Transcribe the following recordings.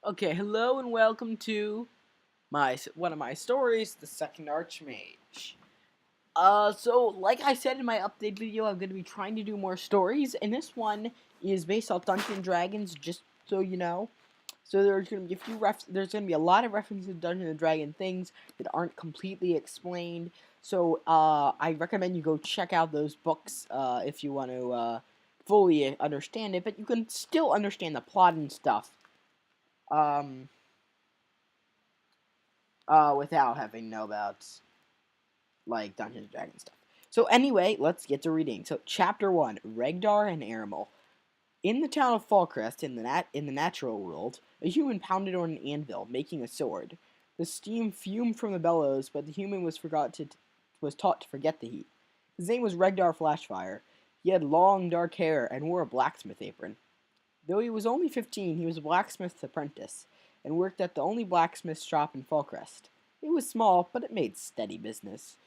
Okay, hello and welcome to one of my stories, the second Archmage. So like I said in my update video, I'm gonna be trying to do more stories, and this one is based off Dungeons and Dragons, just so you know. So there's gonna be there's gonna be a lot of references to Dungeons and Dragon things that aren't completely explained. So I recommend you go check out those books if you want to fully understand it, but you can still understand the plot and stuff. Um, without having to know about like Dungeons and Dragons stuff. So anyway, let's get to reading. So chapter 1, Regdar and Arimal. In the town of Fallcrest, in the natural world, a human pounded on an anvil, making a sword. The steam fumed from the bellows, but the human was taught to forget the heat. His name was Regdar Flashfire. He had long, dark hair and wore a blacksmith apron. Though he was only 15, he was a blacksmith's apprentice, and worked at the only blacksmith shop in Fallcrest. It was small, but it made steady business.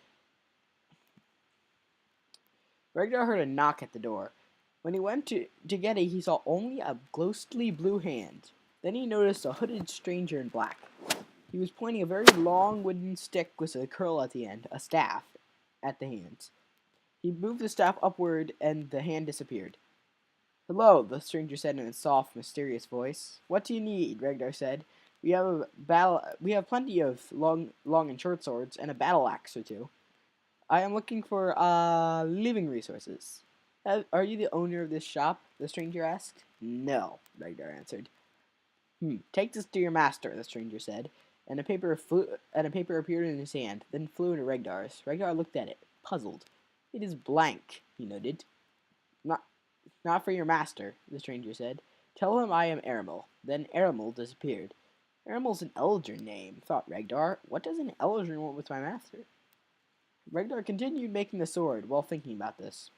Regdar heard a knock at the door. When he went to get it, he saw only a ghostly blue hand. Then he noticed a hooded stranger in black. He was pointing a very long wooden stick with a curl at the end, a staff, at the hand. He moved the staff upward, and the hand disappeared. "Hello," the stranger said in a soft, mysterious voice. "What do you need?" Regdar said. We have plenty of long and short swords, and a battle axe or two. I am looking for living resources." Are you the owner of this shop?" the stranger asked. "No," Regdar answered. Take this to your master," the stranger said, and a paper appeared in his hand, then flew into Regdar's. Regdar looked at it, puzzled. "It is blank," he noted. "Not Not for your master," the stranger said. "Tell him I am Arimal." Then Arimal disappeared. "Arimal's an Eldrin name," thought Regdar. "What does an Eldrin want with my master?" Regdar continued making the sword while thinking about this.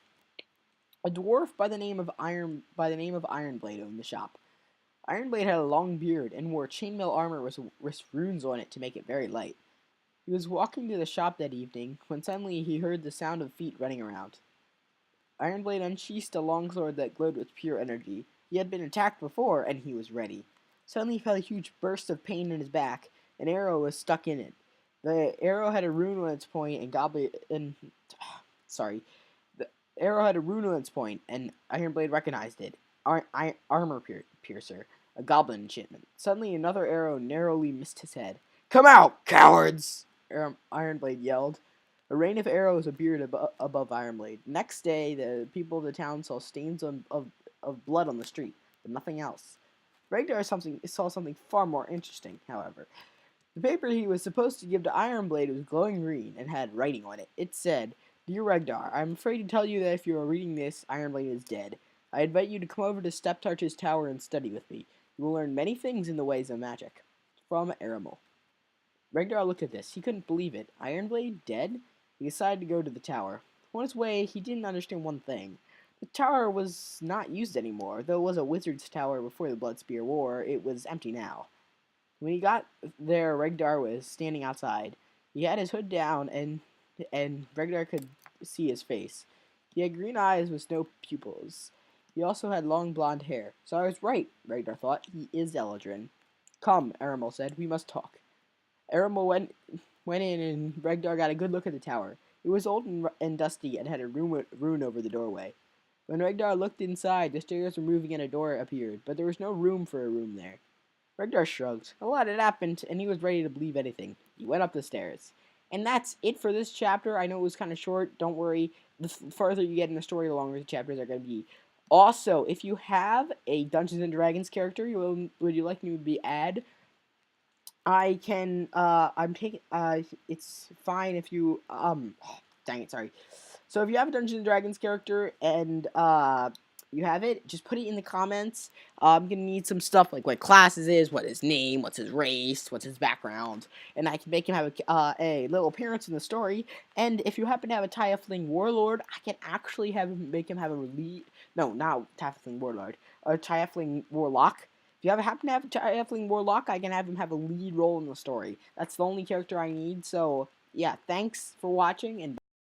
A dwarf by the name of Ironblade owned the shop. Ironblade had a long beard and wore chainmail armor with runes on it to make it very light. He was walking to the shop that evening when suddenly he heard the sound of feet running around. Ironblade unsheathed a longsword that glowed with pure energy. He had been attacked before, and he was ready. Suddenly he felt a huge burst of pain in his back. An arrow was stuck in it. The arrow had a rune on its point, sorry. The arrow had a rune on its point, and Ironblade recognized it. Armor piercer, a goblin enchantment. Suddenly another arrow narrowly missed his head. "Come out, cowards!" Ironblade yelled. A rain of arrows appeared above Ironblade. Next day, the people of the town saw stains of blood on the street, but nothing else. Regdar saw something far more interesting, however. The paper he was supposed to give to Ironblade was glowing green and had writing on it. It said, "Dear Regdar, I am afraid to tell you that if you are reading this, Ironblade is dead. I invite you to come over to Steptarch's tower and study with me. You will learn many things in the ways of magic." From Arimal. Regdar looked at this. He couldn't believe it. Ironblade dead? He decided to go to the tower. On his way, he didn't understand one thing. The tower was not used anymore. Though it was a wizard's tower before the Bloodspear War, it was empty now. When he got there, Regdar was standing outside. He had his hood down, and Regdar could see his face. He had green eyes with no pupils. He also had long blonde hair. So I was right, Regdar thought. He is Eladrin. "Come," Arimal said. "We must talk." Arimal went in, and Regdar got a good look at the tower. It was old and dusty, and had a rune over the doorway. When Regdar looked inside, the stairs were moving and a door appeared, but there was no room for a room there. Regdar shrugged. A lot had happened, and he was ready to believe anything. He went up the stairs. And that's it for this chapter. I know it was kind of short. Don't worry. The farther you get in the story, the longer the chapters are going to be. Also, if you have a Dungeons and Dragons character would you like me to add, I can, I'm taking, it's fine if you, dang it, sorry. So if you have a Dungeons & Dragons character and, you have it, just put it in the comments. I'm gonna need some stuff like what classes is, what his name, what's his race, what's his background, and I can make him have a little appearance in the story. And if you happen to have a Teifling Warlord, I can actually make him have a no, not Teifling Warlord, a Teifling Warlock. If you happen to have a Teifling Warlock, I can have him have a lead role in the story. That's the only character I need. So yeah, thanks for watching, and